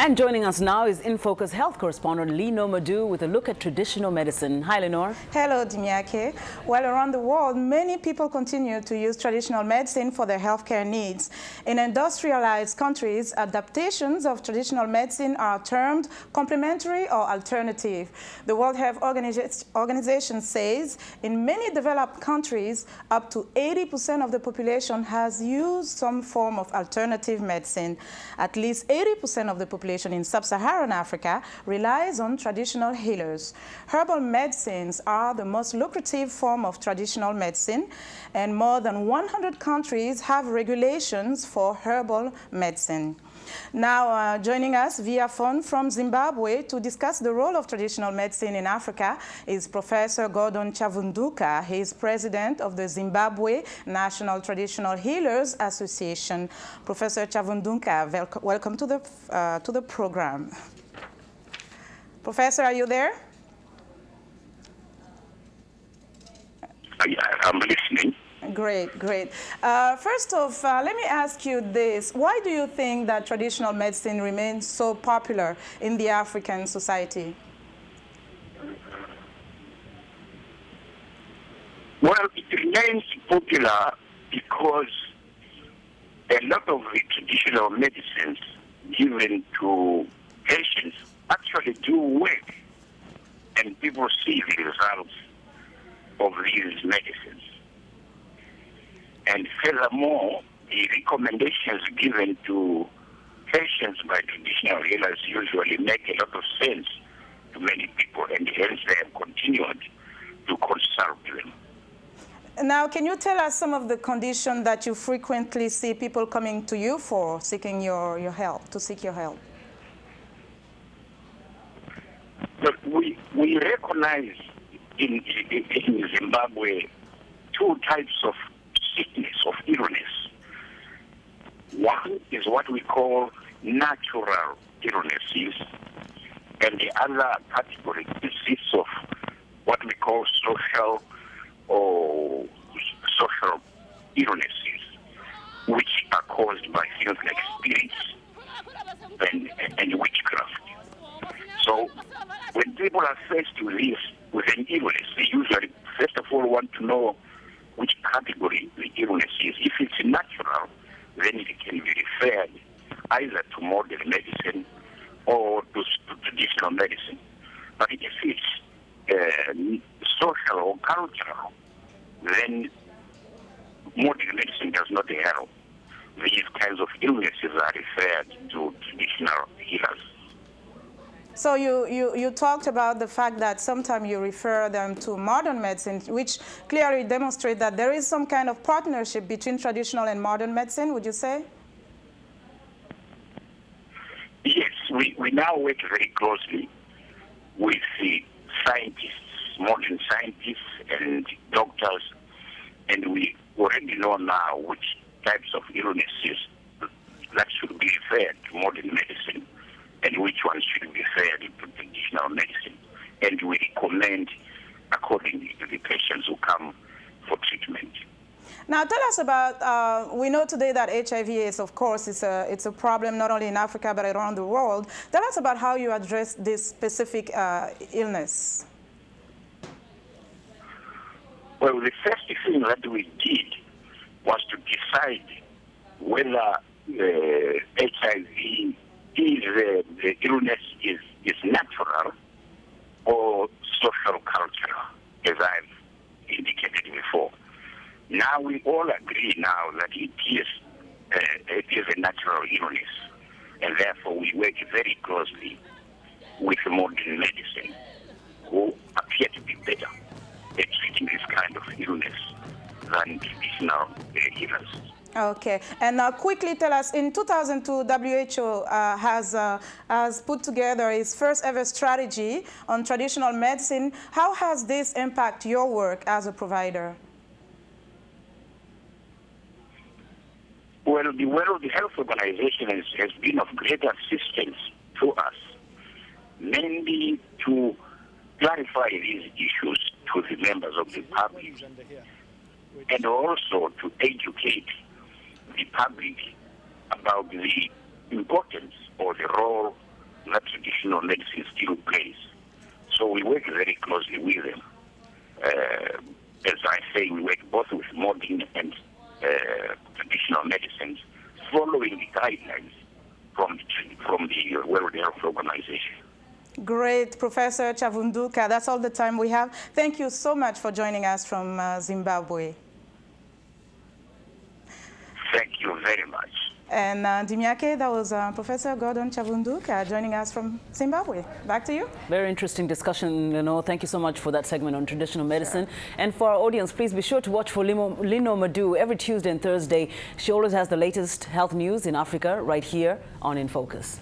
And joining us now is In Focus health correspondent Lindord Moudou with a look at traditional medicine. Hi, Lindord. Hello, Dimiake. Well, around the world, many people continue to use traditional medicine for their healthcare needs. In industrialized countries, adaptations of traditional medicine are termed complementary or alternative. The World Health Organization says in many developed countries, up to 80% of the population has used some form of alternative medicine. At least 80% of the population in sub-Saharan Africa relies on traditional healers. Herbal medicines are the most lucrative form of traditional medicine, and more than 100 countries have regulations for herbal medicine. Now, joining us via phone from Zimbabwe to discuss the role of traditional medicine in Africa is Professor Gordon Chavunduka. He is president of the Zimbabwe National Traditional Healers Association. Professor Chavunduka, welcome to the program. Professor, are you there? I'm listening. Great, great. First off, let me ask you this. Why do you think that traditional medicine remains so popular in the African society? Well, it remains popular because a lot of the traditional medicines given to patients actually do work, and people see the results of these medicines. And furthermore, the recommendations given to patients by traditional healers usually make a lot of sense to many people, and hence they have continued to consult them. Now, can you tell us some of the conditions that you frequently see people coming to you for, seeking your help, to seek your help? But we recognize in Zimbabwe two types of sickness, of illness. One is what we call natural illnesses, and the other category consists of what we call social illnesses, which are caused by things like spirits and witchcraft. So when people are faced with an illness, they usually first of all want to know which category the illness is. If it's natural, then it can be referred either to modern medicine or to traditional medicine. But if it's social or cultural, then modern medicine does not help. These kinds of illnesses are referred to traditional healers. So you talked about the fact that sometimes you refer them to modern medicine, which clearly demonstrates that there is some kind of partnership between traditional and modern medicine, would you say? Yes, we now work very closely with the scientists, modern scientists and doctors, and we already know now which types of illnesses that should be referred to modern medicine and which ones should be referred to traditional medicine. And we recommend accordingly to the patients who come for treatment. Now tell us about, we know today that HIV/AIDS, of course, it's a problem not only in Africa but around the world. Tell us about how you address this specific illness. Well, the first thing that we did was to decide whether HIV the illness is natural or social cultural, as I've indicated before. Now we all agree now that it is a natural illness, and therefore we work very closely with modern medicine, who appear to be better at treating this kind of illness than traditional healers. Okay, and now quickly tell us, in 2002, WHO has put together its first ever strategy on traditional medicine. How has this impacted your work as a provider? Well, the World Health Organization has been of great assistance to us, mainly to clarify these issues to the members of the public, and also to educate the public about the importance or the role that traditional medicine still plays. So we work very closely with them. As I say, we work both with modern and traditional medicines, following the guidelines from the World Health Organization. Great, Professor Chavunduka. That's all the time we have. Thank you so much for joining us from Zimbabwe. Thank you very much. And Dimiake, that was Professor Gordon Chavunduka joining us from Zimbabwe. Back to you. Very interesting discussion, Thank you so much for that segment on traditional medicine. Sure. And for our audience, please be sure to watch for Lindord Moudou every Tuesday and Thursday. She always has the latest health news in Africa right here on In Focus.